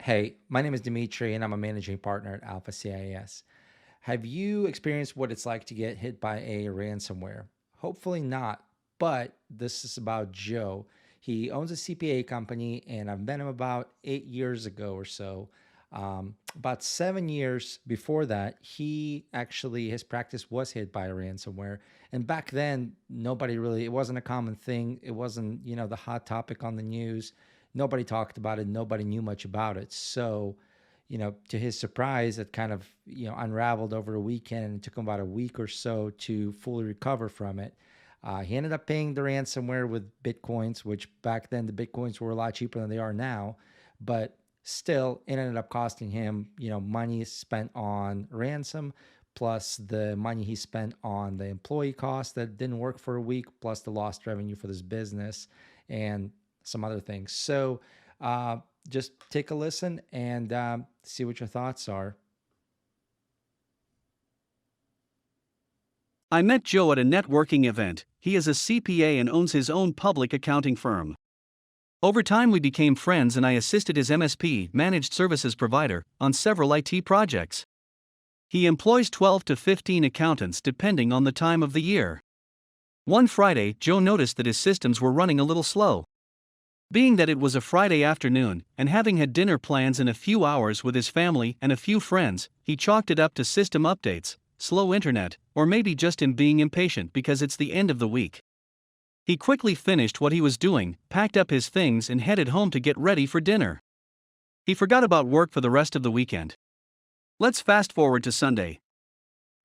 Hey, my name is Dimitri and I'm a managing partner at AlphaCIS. Have you experienced what it's like to get hit by a ransomware? Hopefully not, but this is about Joe. He owns a CPA company and I've met him about 8 years ago or so. About 7 years before that, his practice was hit by a ransomware. And back then, it wasn't a common thing. It wasn't, the hot topic on the news. Nobody talked about it. Nobody knew much about it. So, to his surprise, it kind of, unraveled over a weekend. It took him about a week or so to fully recover from it. He ended up paying the ransomware with Bitcoins, which back then the Bitcoins were a lot cheaper than they are now. But still, it ended up costing him, money spent on ransom, plus the money he spent on the employee costs that didn't work for a week, plus the lost revenue for this business and some other things. So, just take a listen and see what your thoughts are. I met Joe at a networking event. He is a CPA and owns his own public accounting firm. Over time, we became friends and I assisted his MSP, managed services provider, on several IT projects. He employs 12 to 15 accountants depending on the time of the year. One Friday, Joe noticed that his systems were running a little slow. Being that it was a Friday afternoon, and having had dinner plans in a few hours with his family and a few friends, he chalked it up to system updates, slow internet, or maybe just him being impatient because it's the end of the week. He quickly finished what he was doing, packed up his things and headed home to get ready for dinner. He forgot about work for the rest of the weekend. Let's fast forward to Sunday.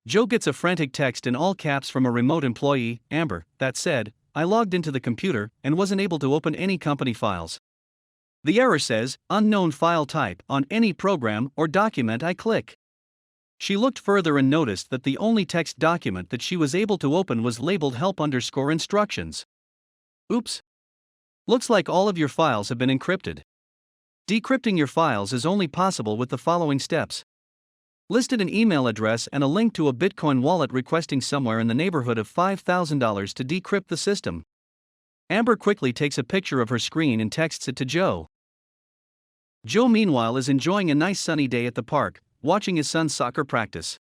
Joe gets a frantic text in all caps from a remote employee, Amber, that said, "I logged into the computer and wasn't able to open any company files. The error says, unknown file type on any program or document I click." She looked further and noticed that the only text document that she was able to open was labeled help_instructions. Oops. Looks like all of your files have been encrypted. Decrypting your files is only possible with the following steps. Listed an email address and a link to a Bitcoin wallet requesting somewhere in the neighborhood of $5,000 to decrypt the system. Amber quickly takes a picture of her screen and texts it to Joe. Joe meanwhile is enjoying a nice sunny day at the park, watching his son's soccer practice.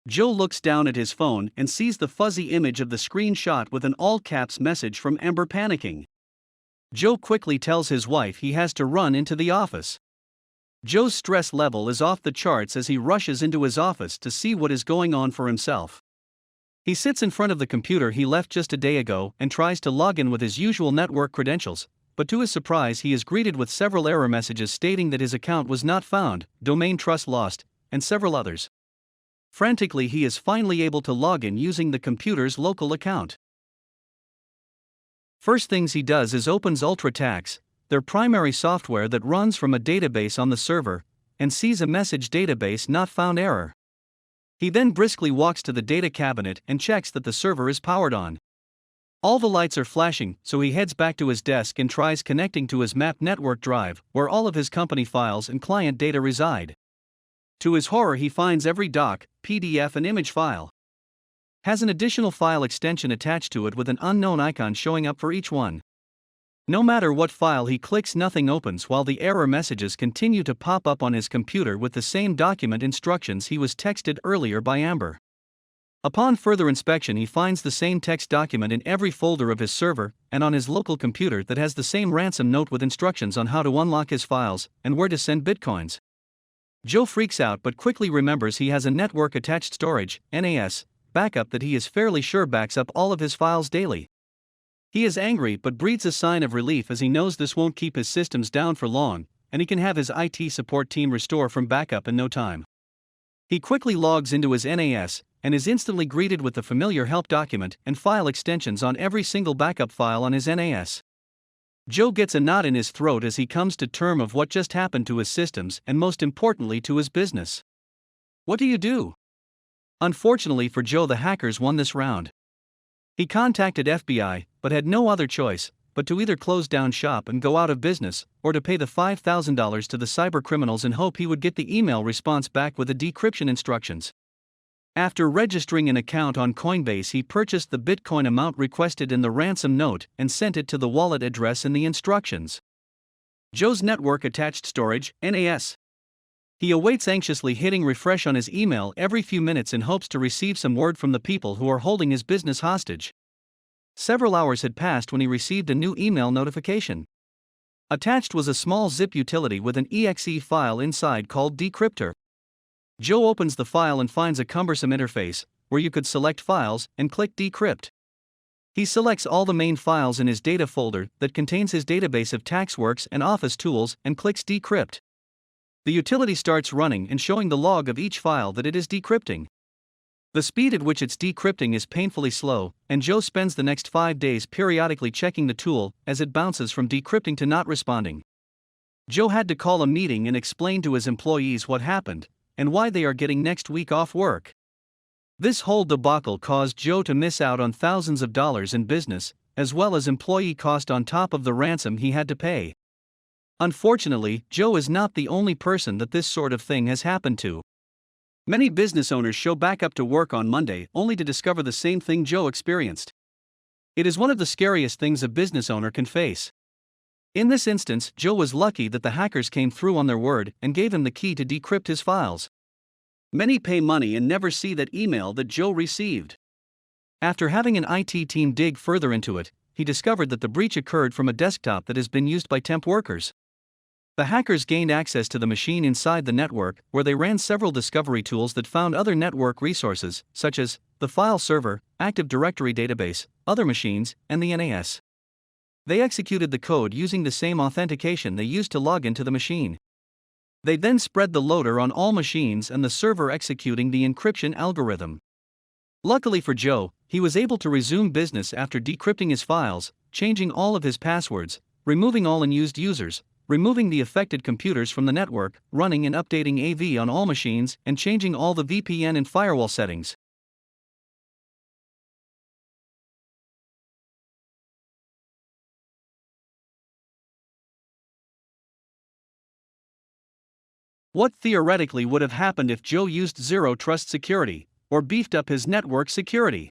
Joe looks down at his phone and sees the fuzzy image of the screenshot with an all-caps message from Amber panicking. Joe quickly tells his wife he has to run into the office. Joe's stress level is off the charts as he rushes into his office to see what is going on for himself. He sits in front of the computer he left just a day ago and tries to log in with his usual network credentials, but to his surprise he is greeted with several error messages stating that his account was not found, domain trust lost, and several others. Frantically he is finally able to log in using the computer's local account. First things he does is opens UltraTax, their primary software that runs from a database on the server, and sees a message database not found error. He then briskly walks to the data cabinet and checks that the server is powered on. All the lights are flashing, so he heads back to his desk and tries connecting to his map network drive, where all of his company files and client data reside. To his horror he finds every doc, PDF and image file has an additional file extension attached to it with an unknown icon showing up for each one. No matter what file he clicks, nothing opens while the error messages continue to pop up on his computer with the same document instructions he was texted earlier by Amber. Upon further inspection he finds the same text document in every folder of his server and on his local computer that has the same ransom note with instructions on how to unlock his files and where to send bitcoins. Joe freaks out but quickly remembers he has a network attached storage, NAS, backup that he is fairly sure backs up all of his files daily. He is angry but breathes a sign of relief as he knows this won't keep his systems down for long, and he can have his IT support team restore from backup in no time. He quickly logs into his NAS, and is instantly greeted with the familiar help document and file extensions on every single backup file on his NAS. Joe gets a knot in his throat as he comes to terms of what just happened to his systems and most importantly to his business. What do you do? Unfortunately for Joe, the hackers won this round. He contacted FBI, but had no other choice but to either close down shop and go out of business, or to pay the $5,000 to the cyber criminals in hope he would get the email response back with the decryption instructions. After registering an account on Coinbase, he purchased the Bitcoin amount requested in the ransom note and sent it to the wallet address in the instructions. Joe's network attached storage, NAS. He awaits anxiously, hitting refresh on his email every few minutes in hopes to receive some word from the people who are holding his business hostage. Several hours had passed when he received a new email notification. Attached was a small zip utility with an exe file inside called Decryptor. Joe opens the file and finds a cumbersome interface, where you could select files and click Decrypt. He selects all the main files in his data folder that contains his database of TaxWorks and Office tools and clicks Decrypt. The utility starts running and showing the log of each file that it is decrypting. The speed at which it's decrypting is painfully slow, and Joe spends the next 5 days periodically checking the tool as it bounces from decrypting to not responding. Joe had to call a meeting and explain to his employees what happened and why they are getting next week off work. This whole debacle caused Joe to miss out on thousands of dollars in business, as well as employee cost on top of the ransom he had to pay. Unfortunately, Joe is not the only person that this sort of thing has happened to. Many business owners show back up to work on Monday only to discover the same thing Joe experienced. It is one of the scariest things a business owner can face. In this instance, Joe was lucky that the hackers came through on their word and gave him the key to decrypt his files. Many pay money and never see that email that Joe received. After having an IT team dig further into it, he discovered that the breach occurred from a desktop that has been used by temp workers. The hackers gained access to the machine inside the network, where they ran several discovery tools that found other network resources, such as the file server, Active Directory database, other machines, and the NAS. They executed the code using the same authentication they used to log into the machine. They then spread the loader on all machines and the server executing the encryption algorithm. Luckily for Joe, he was able to resume business after decrypting his files, changing all of his passwords, removing all unused users, removing the affected computers from the network, running and updating AV on all machines, and changing all the VPN and firewall settings. What theoretically would have happened if Joe used Zero Trust Security, or beefed up his network security?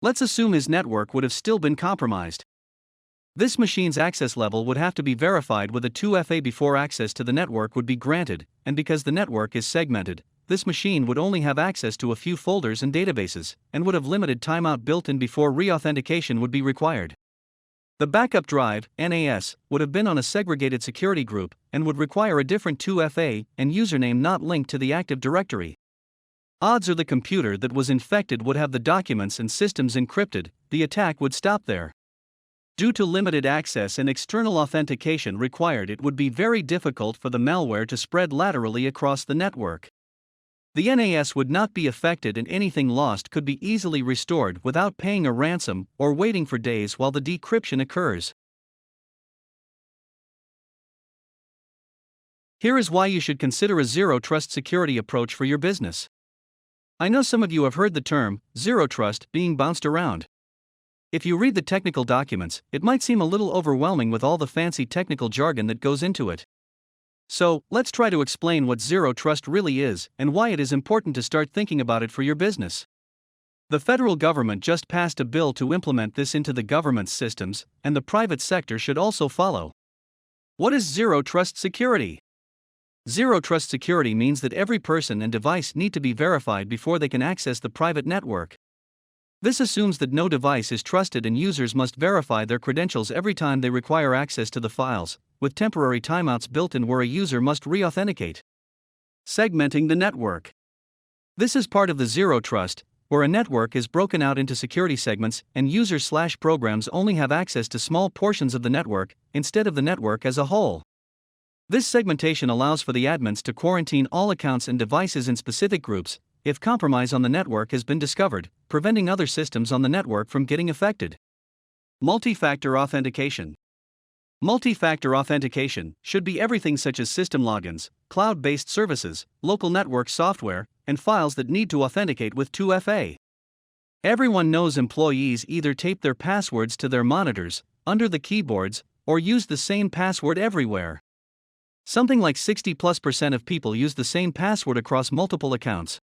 Let's assume his network would have still been compromised. This machine's access level would have to be verified with a 2FA before access to the network would be granted, and because the network is segmented, this machine would only have access to a few folders and databases, and would have limited timeout built in before re-authentication would be required. The backup drive, NAS, would have been on a segregated security group, and would require a different 2FA and username not linked to the Active Directory. Odds are the computer that was infected would have the documents and systems encrypted, the attack would stop there. Due to limited access and external authentication required, it would be very difficult for the malware to spread laterally across the network. The NAS would not be affected and anything lost could be easily restored without paying a ransom or waiting for days while the decryption occurs. Here is why you should consider a zero-trust security approach for your business. I know some of you have heard the term zero trust being bounced around. If you read the technical documents, it might seem a little overwhelming with all the fancy technical jargon that goes into it. So, let's try to explain what zero trust really is and why it is important to start thinking about it for your business. The federal government just passed a bill to implement this into the government's systems, and the private sector should also follow. What is zero trust security? Zero trust security means that every person and device need to be verified before they can access the private network. This assumes that no device is trusted and users must verify their credentials every time they require access to the files, with temporary timeouts built in where a user must re-authenticate. Segmenting the network. This is part of the zero trust, where a network is broken out into security segments and users/programs only have access to small portions of the network, instead of the network as a whole. This segmentation allows for the admins to quarantine all accounts and devices in specific groups, if compromise on the network has been discovered, preventing other systems on the network from getting affected. Multi-factor authentication. Multi-factor authentication should be everything such as system logins, cloud-based services, local network software, and files that need to authenticate with 2FA. Everyone knows employees either tape their passwords to their monitors, under the keyboards, or use the same password everywhere. Something like 60+% of people use the same password across multiple accounts.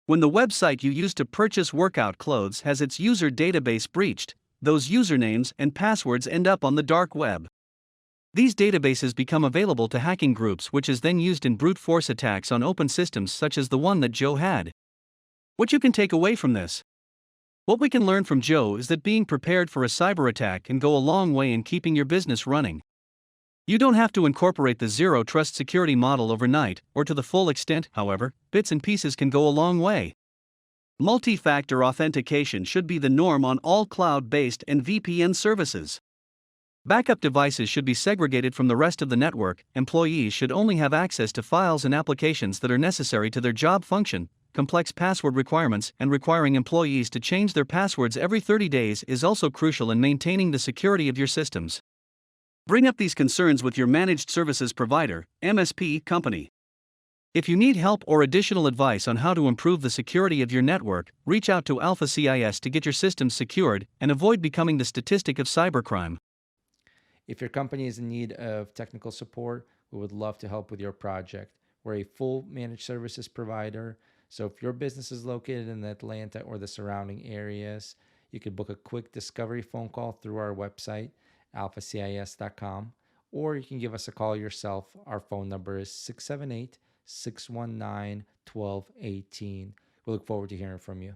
When the website you use to purchase workout clothes has its user database breached, those usernames and passwords end up on the dark web. These databases become available to hacking groups, which is then used in brute force attacks on open systems such as the one that Joe had. What you can take away from this? What we can learn from Joe is that being prepared for a cyber attack can go a long way in keeping your business running. You don't have to incorporate the zero trust security model overnight or to the full extent, however, bits and pieces can go a long way. Multi-factor authentication should be the norm on all cloud-based and VPN services. Backup devices should be segregated from the rest of the network. Employees should only have access to files and applications that are necessary to their job function. Complex password requirements and requiring employees to change their passwords every 30 days is also crucial in maintaining the security of your systems. Bring up these concerns with your managed services provider, MSP, company. If you need help or additional advice on how to improve the security of your network, reach out to AlphaCIS to get your systems secured and avoid becoming the statistic of cybercrime. If your company is in need of technical support, we would love to help with your project. We're a full managed services provider. So if your business is located in Atlanta or the surrounding areas, you could book a quick discovery phone call through our website, alphacis.com, or you can give us a call yourself. Our phone number is 678 619 1218. We look forward to hearing from you.